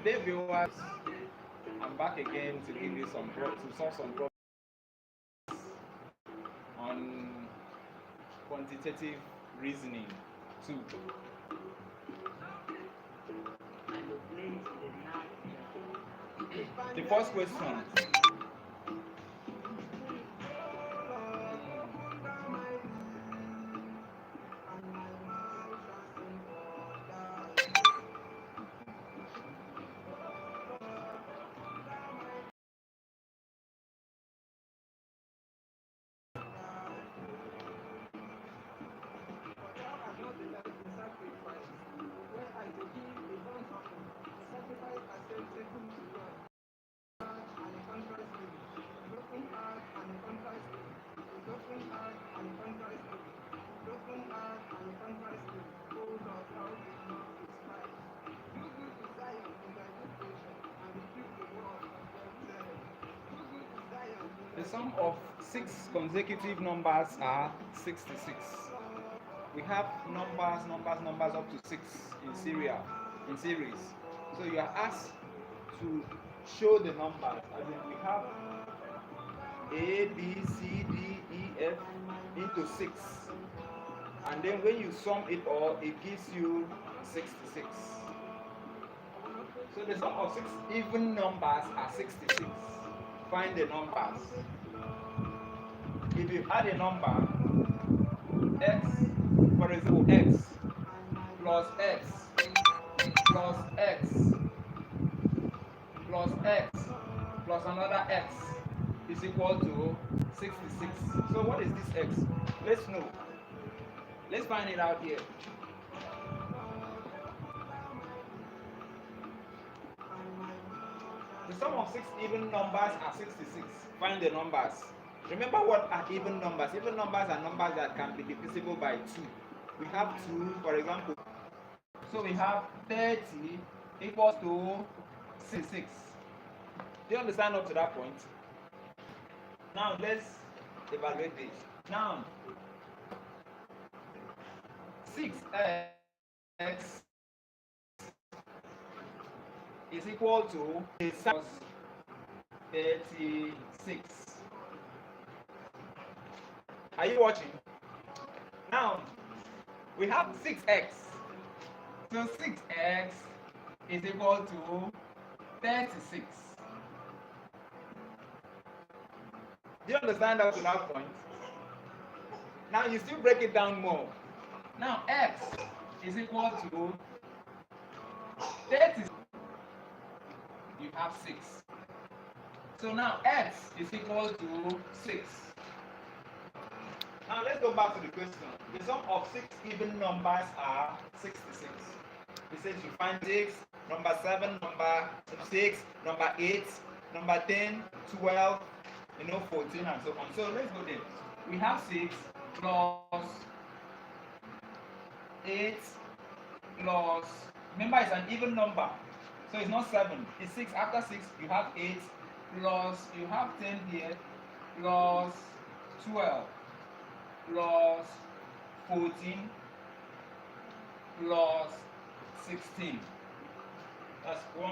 Today, viewers, I'm back again to give you to solve some problems on quantitative reasoning 2. The first question. The sum of 6 consecutive numbers are 66. We have numbers up to 6 in series. So you are asked to show the numbers. As in we have A, B, C, D, E, F into 6. And then when you sum it all, it gives you 66. So the sum of 6 even numbers are 66. Find the numbers. If you add a number, x, for example, x plus x plus x plus x plus another x is equal to 66. So what is this x? Let's know. Let's find it out here. The sum of 6 even numbers are 66. Find the numbers. Remember what are even numbers? Even numbers are numbers that can be divisible by 2. We have 2, for example. So we have 30 equals to 66. Do you understand up to that point? Now let's evaluate this. Now 6x is equal to 36. Are you watching? Now we have 6x. So 6x is equal to 36. Do you understand up to that point? Now you still break it down more. Now x is equal to 30. You have 6. So now x is equal to 6. Now let's go back to the question. The sum of 6 even numbers are 66. It says you find 6, number 7, number 6, number 8, number 10, 12, 14 and so on. So let's go there. We have 6 plus 8 plus, remember it's an even number. So it's not 7, it's 6. After 6 you have 8 plus, you have 10 here, plus 12 plus 14 plus 16. That's 1,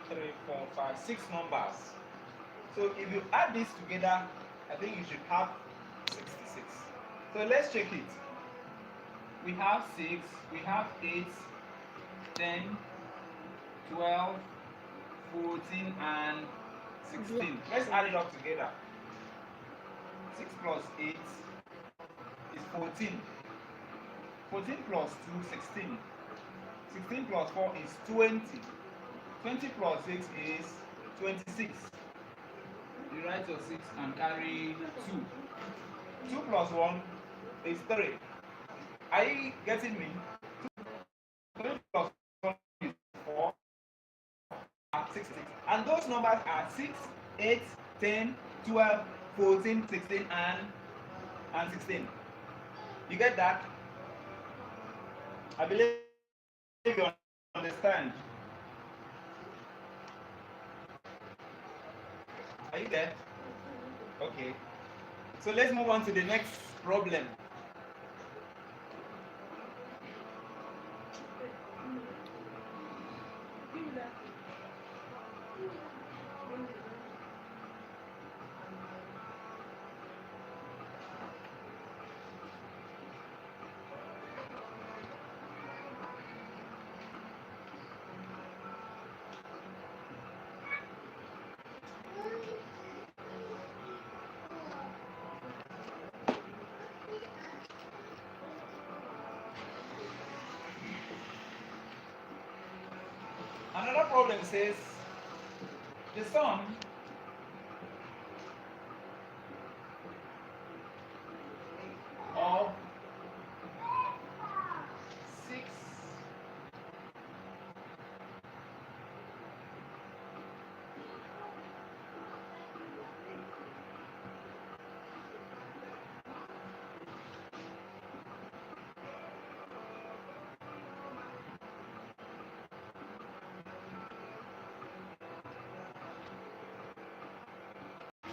2, 3, 4, 5, 6 numbers. So if you add this together, I think you should have 66. So let's check it. We have 6, we have 8, 10, 12, 14 and 16. Let's add it up together. 6 plus 8 is 14. 14 plus 2, 16. 16 plus 4 is 20. 20 plus 6 is 26. You write your 6 and carry 2. 2 plus 1 is 3. Are you getting me? 3 plus 1 is 4. 16. And those numbers are 6, 8, 10, 12, 14, 16 and 16. You get that? I believe you understand. Are you there? Okay. So let's move on to the next problem. Another problem says the sum of 6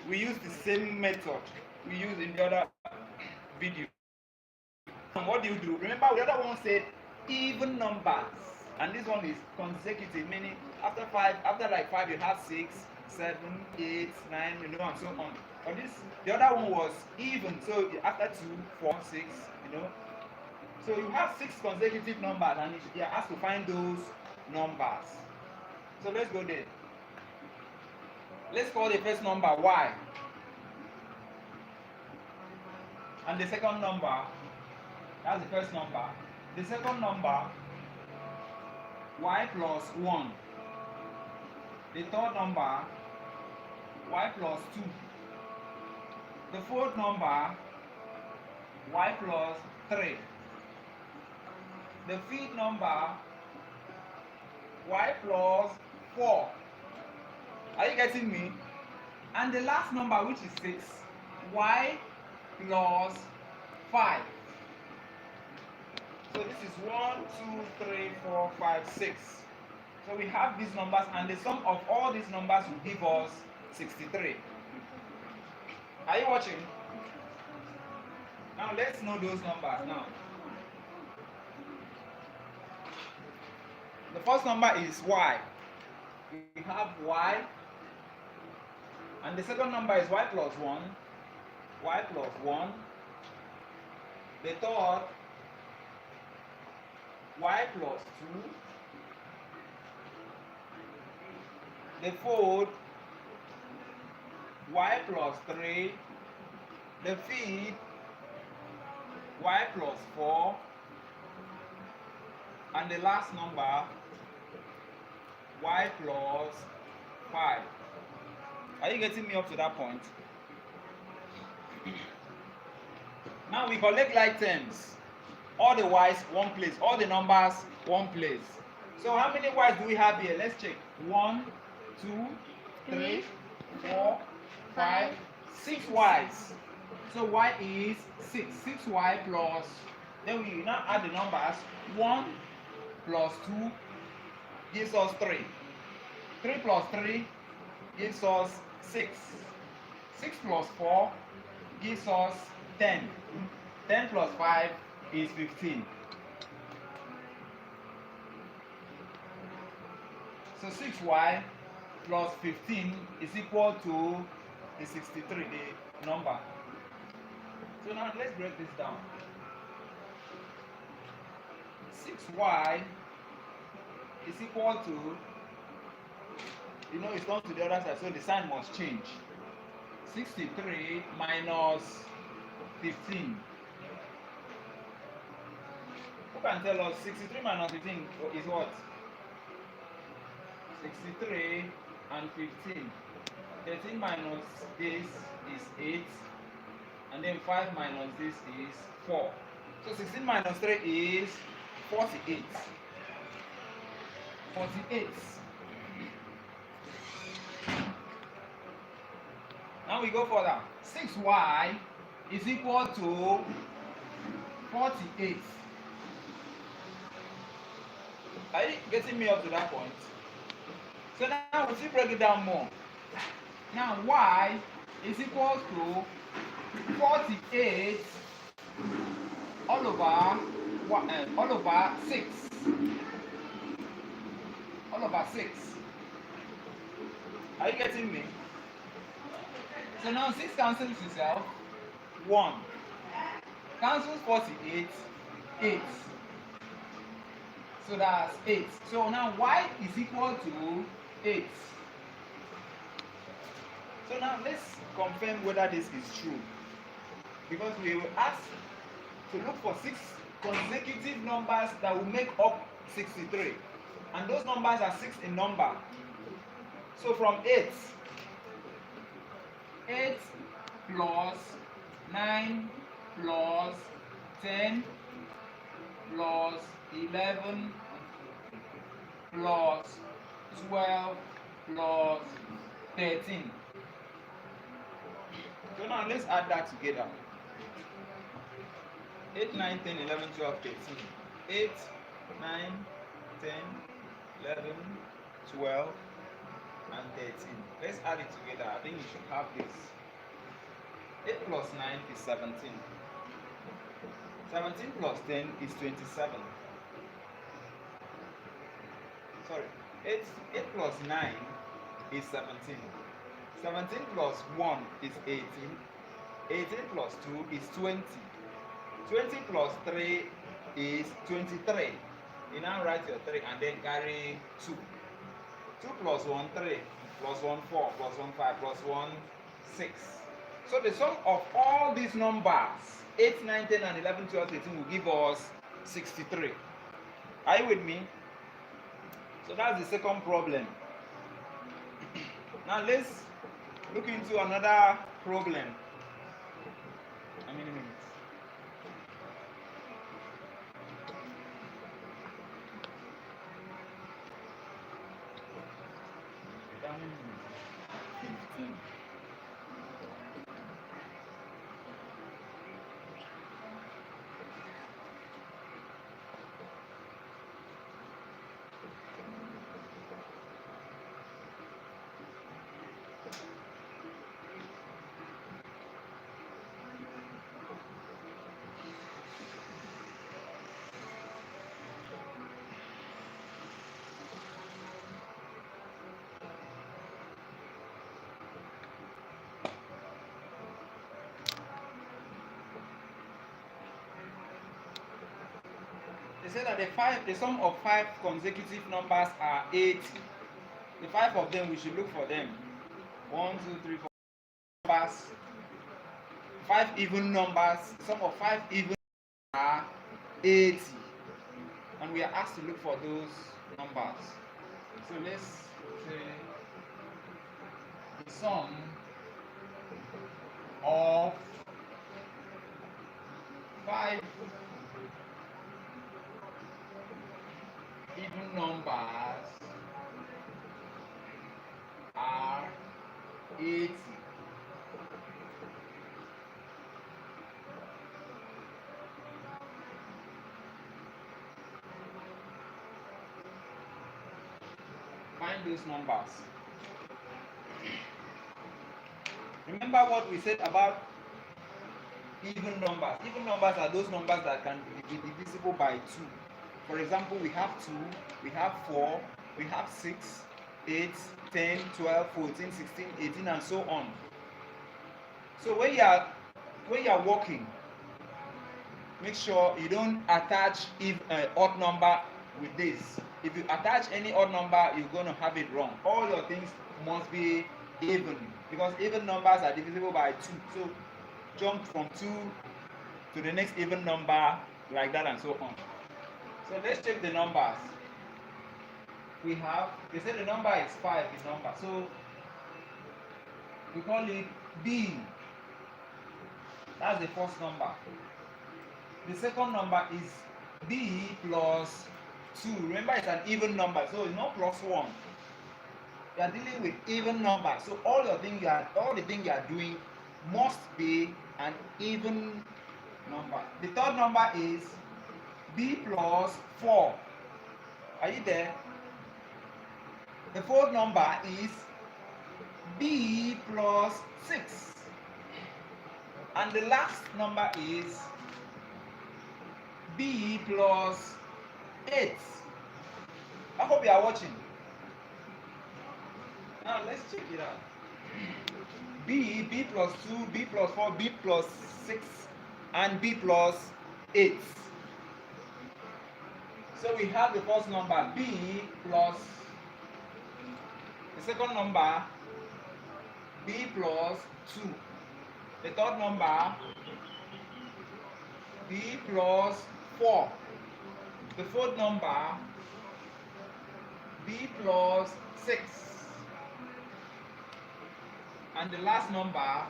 we use the same method we use in the other video. And what do you do? Remember the other one said even numbers, and this one is consecutive, meaning after like 5 you have 6, 7, 8, 9, and so on. But the other one was even, so after 2, 4, 6, so you have 6 consecutive numbers and you are asked to find those numbers. So let's go there. Let's call the first number y, and the second number, that's the first number. The second number, y plus 1. The third number, y plus 2. The fourth number, y plus 3. The fifth number, y plus 4. Are you getting me? And the last number, which is 6, y plus 5. So this is 1, 2, 3, 4, 5, 6. So we have these numbers, and the sum of all these numbers will give us 63. Are you watching? Now let's know those numbers now. The first number is y. We have y. And the second number is y plus 1. Y plus 1. The third, y plus 2. The fourth, y plus 3. The fifth, y plus 4. And the last number, y plus 5. Are you getting me up to that point? Now we collect like terms. All the y's, one place. All the numbers, one place. So how many y's do we have here? Let's check. 1, 2, 3, 4, 5, 6 y's. So y is 6. 6y plus, then we now add the numbers. 1 plus 2 gives us 3. 3 plus 3 gives us 6. 6 plus 4 gives us 10. 10 plus 5 is 15. So 6y plus 15 is equal to the 63, the number. So now let's break this down. 6y is equal to, it's gone to the other side, so the sign must change. 63 minus 15. Who can tell us 63 minus 15 is what? 63 and 15. 13 minus this is 8. And then 5 minus this is 4. So 16 minus 3 is 48. 48. Now we go further. 6y is equal to 48. Are you getting me up to that point? So now we still break it down more. Now y is equal to 48 all over 6. All over 6. Are you getting me? So now 6 cancels itself. 1. Cancels 48. 8. So that's 8. So now y is equal to 8. So now let's confirm whether this is true. Because we will ask to look for 6 consecutive numbers that will make up 63. And those numbers are 6 in number. So from 8 plus 9 plus 10 plus 11 plus 12 plus 13. So now let's add that together. 8, 9, 10, 11, 12, 13. 8, 9, 10, 11, 12, and 13. Let's add it together. I think you should have this. 8 plus 9 is 17. 17 plus 10 is 27. Sorry, 8 plus 9 is 17. 17 plus 1 is 18. 18 plus 2 is 20. 20 plus 3 is 23. You now write your 3 and then carry 2. 2 plus 1, 3. Plus 1, 4. Plus 1, 5. Plus 1, 6. So the sum of all these numbers, 8, 9, 10, and 11, 12, 13, will give us 63. Are you with me? So that's the second problem. Now let's look into another problem. How many minutes? How many minutes? 15. They say that the sum of 5 consecutive numbers are 80. The 5 of them, we should look for them. 1, 2, 3, 4 numbers. 5 even numbers. Sum of 5 even are 80. And we are asked to look for those numbers. So let's say the sum of 5 even numbers are 80. Find those numbers. Remember what we said about even numbers. Even numbers are those numbers that can be divisible by 2. For example, we have 2, we have 4, we have 6, 8, 10, 12, 14, 16, 18, and so on. So when you are working, make sure you don't attach odd number with this. If you attach any odd number, you're going to have it wrong. All your things must be even, because even numbers are divisible by 2. So jump from 2 to the next even number, like that and so on. So let's check the numbers. We have, they say the number is 5 in number. So we call it B. That's the first number. The second number is B plus 2. Remember, it's an even number, so it's not plus 1. You are dealing with even numbers. So all the things you are doing must be an even number. The third number is B plus 4. Are you there? The fourth number is B plus 6. And the last number is B plus 8. I hope you are watching. Now let's check it out. B plus 2, B plus 4, B plus 6, and B plus 8. So we have the first number B plus the second number B plus 2. The third number B plus 4. The fourth number B plus 6. And the last number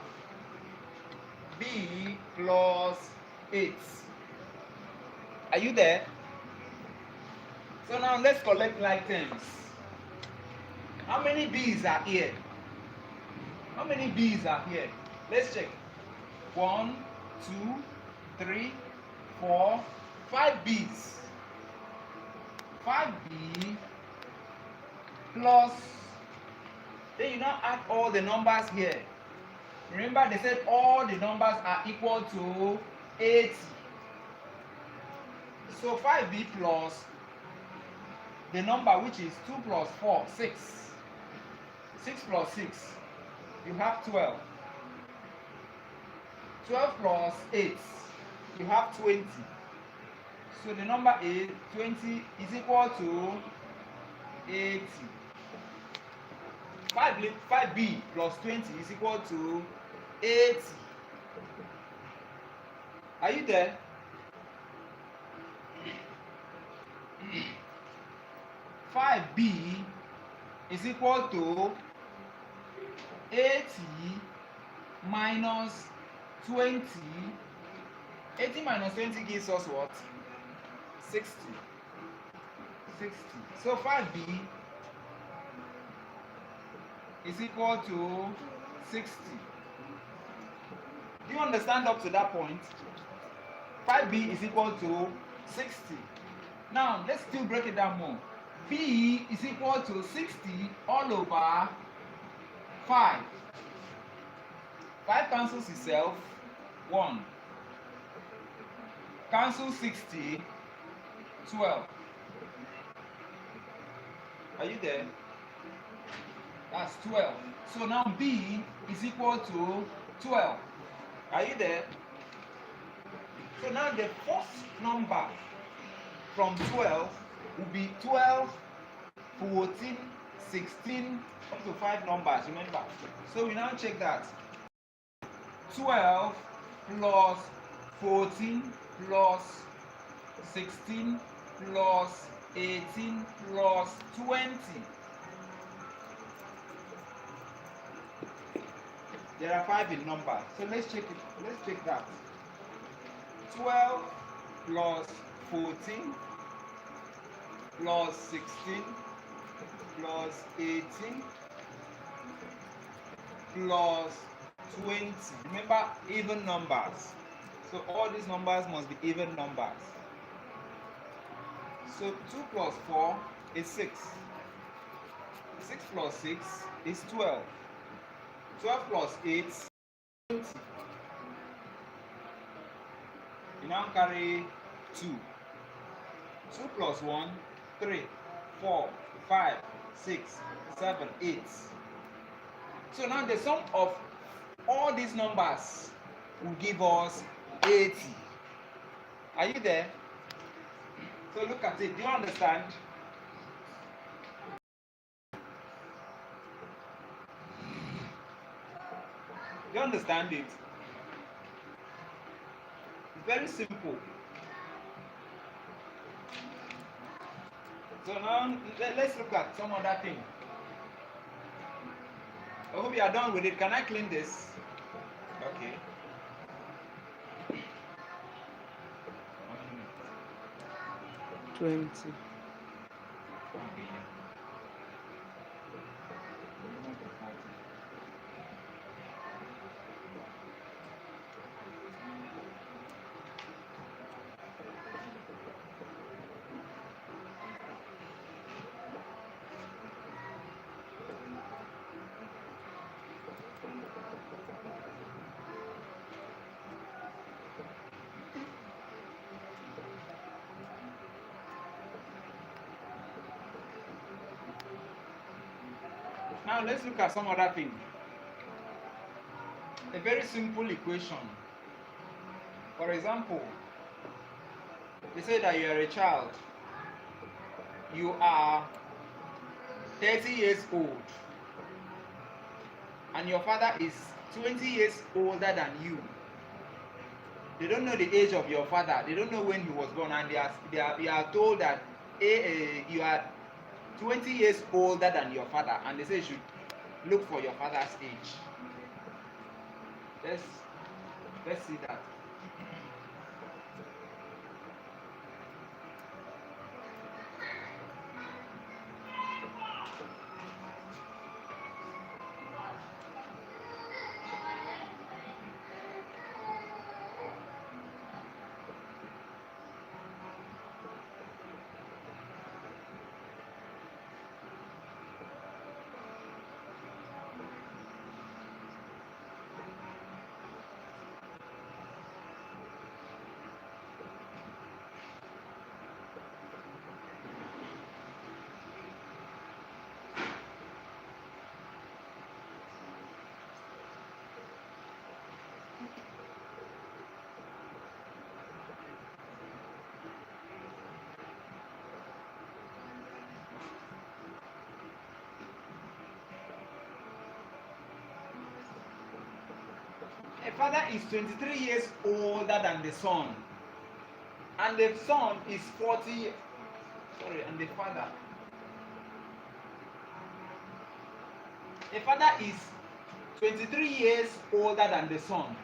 B plus 8. Are you there? So now let's collect like terms. How many B's are here? How many B's are here? Let's check. 1, 2, 3, 4, 5 B's. 5B plus, then you now add all the numbers here. Remember they said all the numbers are equal to 80. So 5B plus the number which is 2 plus 4, 6. 6 plus 6, you have 12. 12 plus 8, you have 20. So the number is 20 is equal to 80. 5B plus 20 is equal to 80. Are you there? Five B is equal to 80 minus 20. 80 minus 20 gives us what? 60. 60. So 5B is equal to 60. Do you understand up to that point? 5B is equal to 60. Now let's still break it down more. B is equal to 60 all over 5. 5 cancels itself. 1. Cancel 60. 12. Are you there? That's 12. So now B is equal to 12. Are you there? So now the first number from 12 will be 12, 14, 16, up to 5 numbers, remember. So we now check that. 12 plus 14 plus 16 plus 18 plus 20. There are 5 in number. So let's check it. Let's check that. 12 plus 14 plus 16 plus 18 plus 20. Remember, even numbers. So all these numbers must be even numbers. So 2 plus 4 is 6. 6 plus 6 is 12. 12 plus 8 is 20. You now carry 2. 2 plus 1, 3, 4, 5, 6, 7, 8. So now the sum of all these numbers will give us 80. Are you there? So look at it. Do you understand? Do you understand it? It's very simple. So now let's look at some other thing. I hope you are done with it. Can I clean this? Okay. How many minutes? 20. Okay. Now let's look at some other thing. A very simple equation. For example, they say that you are a child. You are 30 years old. And your father is 20 years older than you. They don't know the age of your father. They don't know when he was born. And they are told that you are 20 years older than your father. And they say you should look for your father's age. Let's see that. A father is 23 years older than the son, and the son is 40. Sorry, and the father. A father is 23 years older than the son,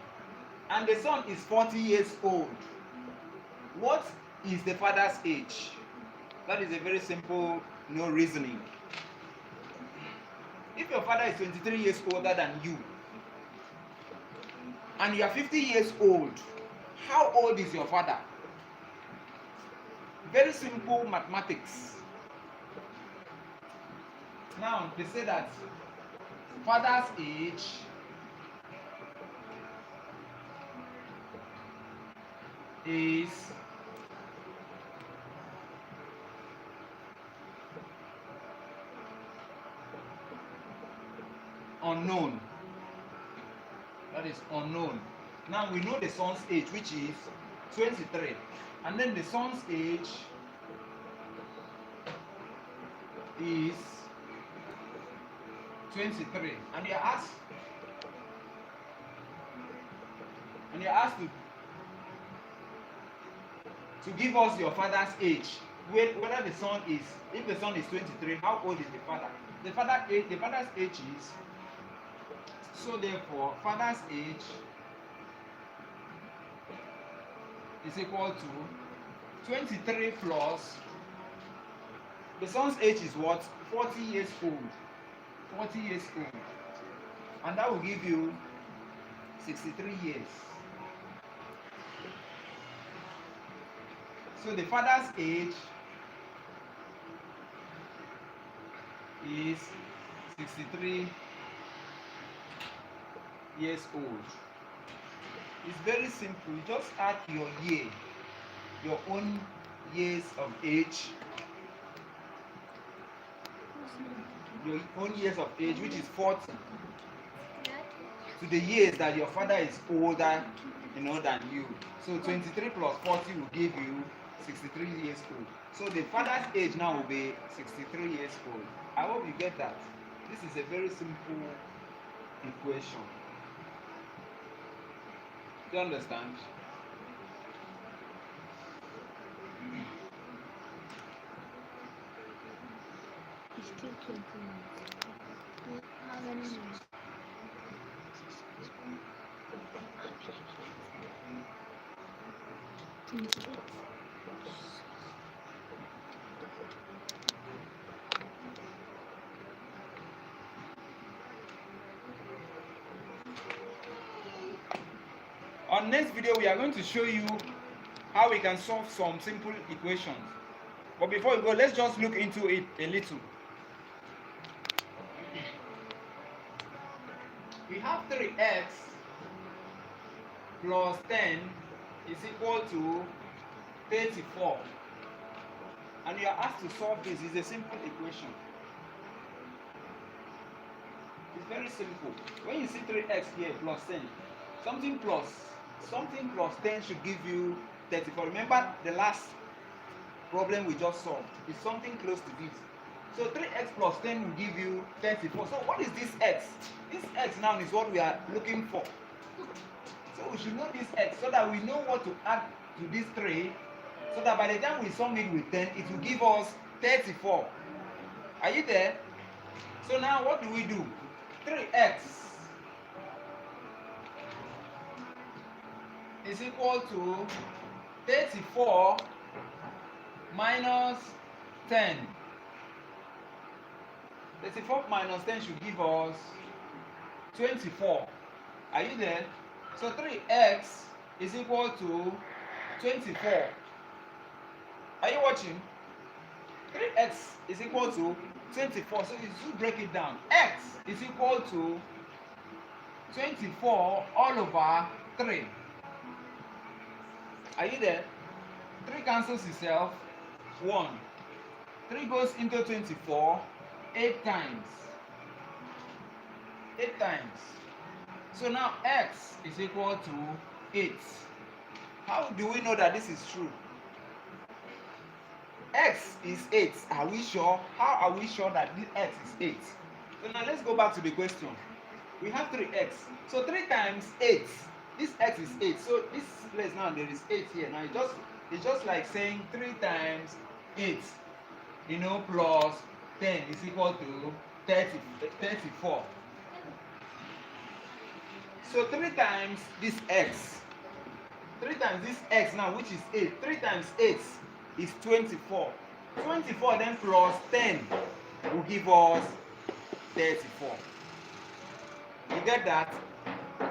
and the son is 40 years old. What is the father's age? That is a very simple reasoning. If your father is 23 years older than you, and you are 50 years old, how old is your father? Very simple mathematics. Now they say that father's age is unknown. That is unknown. Now we know the son's age, which is 23, and then the son's age is 23, and you're asked to give us your father's age. Whether the son is, if the son is 23, how old is the father? The father's age is, so therefore father's age is equal to 23 plus the son's age is what? 40 years old. 40 years old. And that will give you 63 years. So the father's age is 63 years old. It's very simple. You just add your year, your own years of age, your own years of age, which is 40, to the years that your father is older, than you. So 23 plus 40 will give you 63 years old. So the father's age now will be 63 years old. I hope you get that. This is a very simple equation. Do you understand? It's still 20 minutes. How many minutes? On next video, we are going to show you how we can solve some simple equations. But before we go, let's just look into it a little. We have 3x plus 10 is equal to 34. And you are asked to solve this. It's a simple equation. very simple. When you see 3x here plus 10, something plus 10 should give you 34. Remember the last problem we just solved is something close to this. So 3x plus 10 will give you 34. So what is this x? This x now is what we are looking for. So we should know this x so that we know what to add to this 3, so that by the time we sum it with 10, it will give us 34. Are you there? So now what do we do? 3x is equal to 34 minus 10. 34 minus 10 should give us 24. Are you there? So 3x is equal to 24. Are you watching? 3x is equal to 24. So you should break it down. X is equal to 24 all over 3. Are you there? 3 cancels itself. 1. 3 goes into 24 8 times. 8 times. So now x is equal to 8. How do we know that this is true? X is 8. Are we sure? How are we sure that this x is 8? So now let's go back to the question. We have 3x. So 3 times 8. This x is 8. So this place now there is 8 here. Now it's just like saying 3 times 8, plus 10 is equal to 34. So 3 times this x. 3 times this x now, which is 8. 3 times 8 is 24. 24 then plus 10 will give us 34. You get that?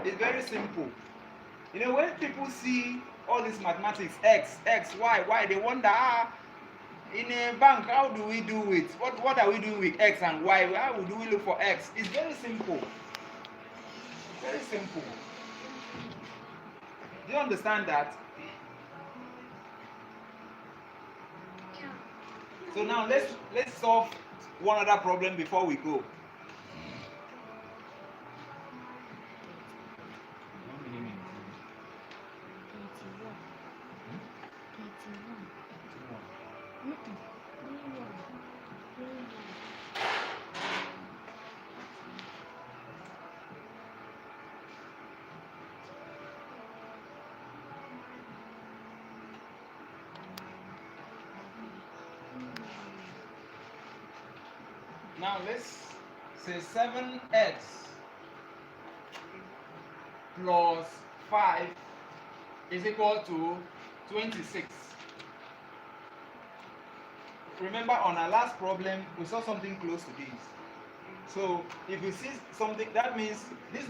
It's very simple. When people see all this mathematics, x, y, they wonder, in a bank, how do we do it? What are we doing with x and y? How do we look for x? It's very simple. Very simple. Do you understand that? So now let's solve one other problem before we go. Now let's say 7x plus 5 is equal to 26. Remember on our last problem, we saw something close to this. So if you see something, that means this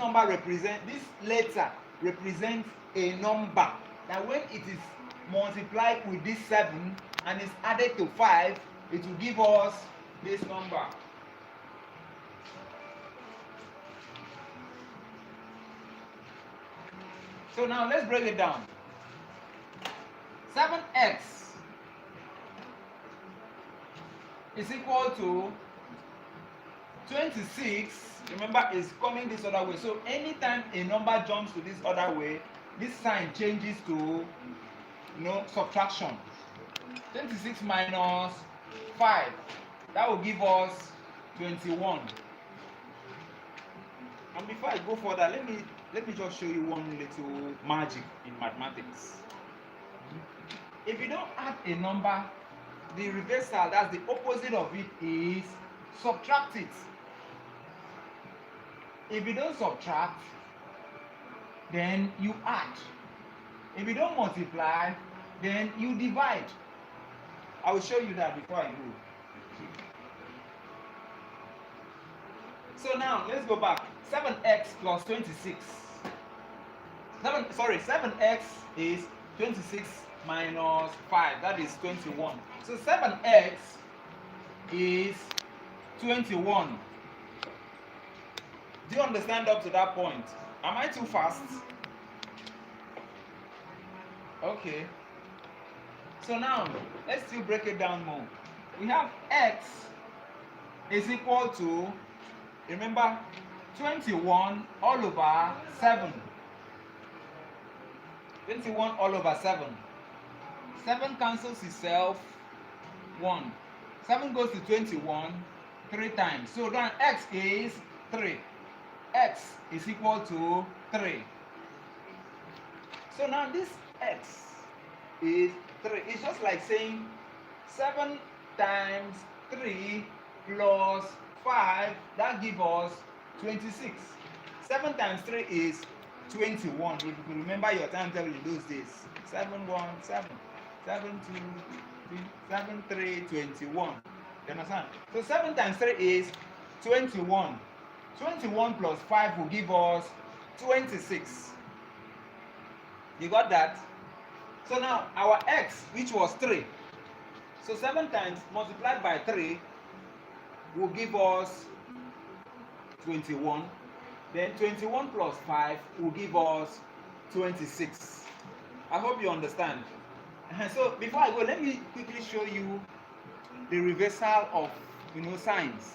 letter represents a number. Now when it is multiplied with this 7 and is added to 5, it will give us this number. So now let's break it down. 7x is equal to 26. Remember, it's coming this other way. So anytime a number jumps to this other way, this sign changes to subtraction. 26 minus 5. That will give us 21. And before I go further, let me just show you one little magic in mathematics. If you don't add a number, the reversal, that's the opposite of it, is subtract it. If you don't subtract, then you add. If you don't multiply, then you divide. I will show you that before I go. So now let's go back. 7x plus 26. 7x is 26 minus 5. That is 21. So 7x is 21. Do you understand up to that point? Am I too fast? Okay. So now let's still break it down more. We have x is equal to, remember, 21 all over 7. 21 all over 7. 7 cancels itself 1. 7 goes to 21 3 times. So then x is 3. X is equal to 3. So now this x is 3. It's just like saying 7 times 3 plus 5, that gives us 26. 7 times 3 is 21. If you can remember your time table in those days. 7 1 7. 7 2 3 7 3 21. You understand? So 7 times 3 is 21. 21 plus 5 will give us 26. You got that? So now our x, which was 3. So 7 times multiplied by 3 will give us 21. Then 21 plus 5 will give us 26. I hope you understand. So before I go, let me quickly show you the reversal of signs.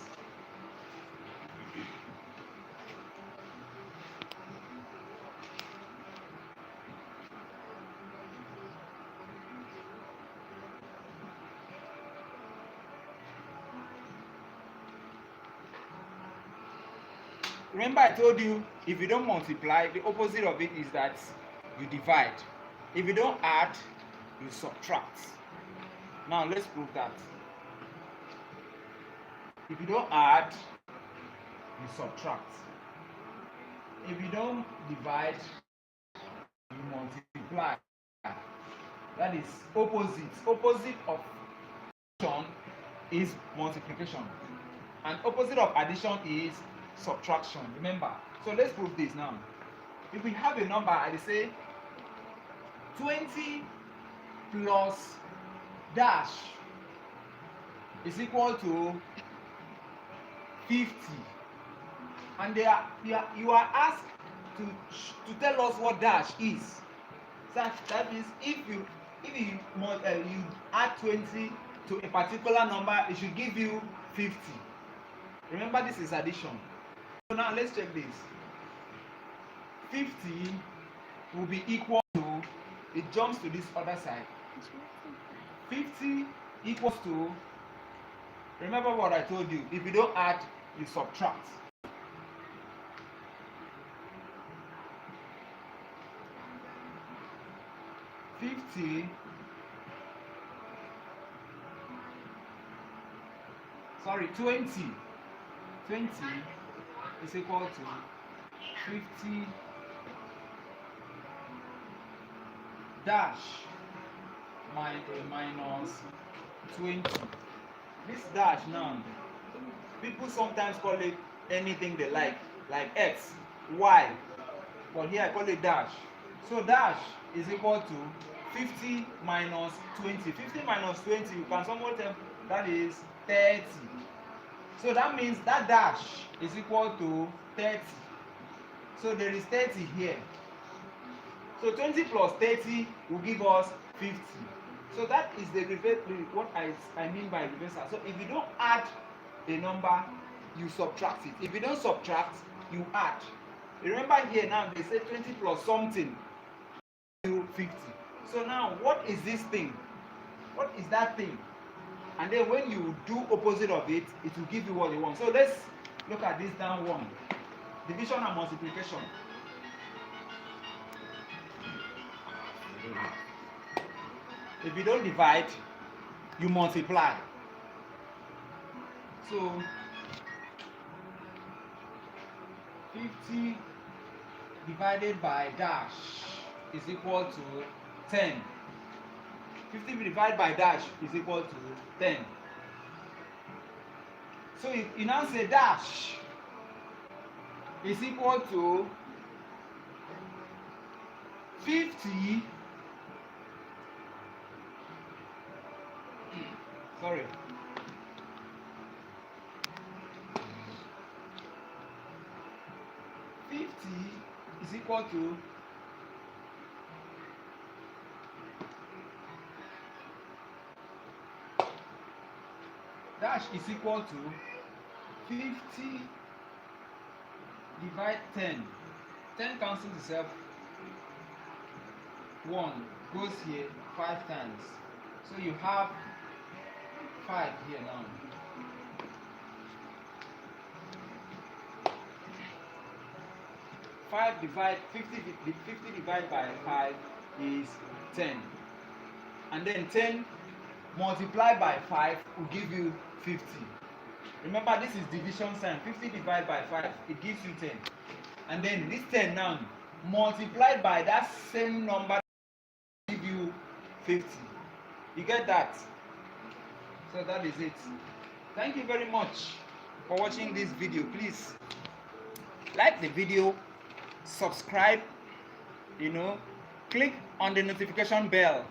Remember I told you if you don't multiply, the opposite of it is that you divide. If you don't add, you subtract. Now let's prove that. If you don't add, you subtract. If you don't divide, you multiply. That is opposite. Opposite of addition is multiplication. And opposite of addition is subtraction. Remember. So let's prove this now. If we have a number, I say 20 plus dash is equal to 50. And you are asked to tell us what dash is. So that means if you add 20 to a particular number, it should give you 50. Remember, this is addition. So now let's check this. 50 will be equal to, it jumps to this other side. 50 equals to, remember what I told you, if you don't add, you subtract. Sorry, 20 is equal to 50 dash minus 20. This dash now, people sometimes call it anything they like x, y, but here I call it dash. So dash is equal to 50 minus 20. 50 minus 20, you can somewhat tell that is 30. So that means that dash is equal to 30. So there is 30 here. So 20 plus 30 will give us 50. So that is what I mean by reversal. So if you don't add a number, you subtract it. If you don't subtract, you add. Remember here now they say 20 plus something to 50. So now what is this thing? What is that thing? And then when you do opposite of it, it will give you what you want. So let's look at this down one. Division and multiplication. If you don't divide, you multiply. So 50 divided by dash is equal to 10. 50 divided by dash is equal to 10. So you now say dash is equal to 50. Sorry. Is equal to dash is equal to 50 divide 10. 10 cancels itself. 1 goes here 5 times. So you have 5 here now. Five divide 50 divided by 5 is 10. And then 10 multiplied by 5 will give you 50. Remember, this is division sign. 50 divided by 5, it gives you 10. And then this 10 now multiplied by that same number will give you 50. You get that? So that is it. Thank you very much for watching this video. Please like the video, subscribe, click on the notification bell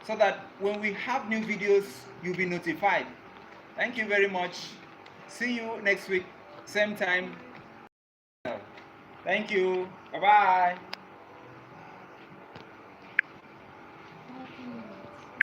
so that when we have new videos, you'll be notified. Thank you very much. See you next week, same time. Thank you. Bye-bye.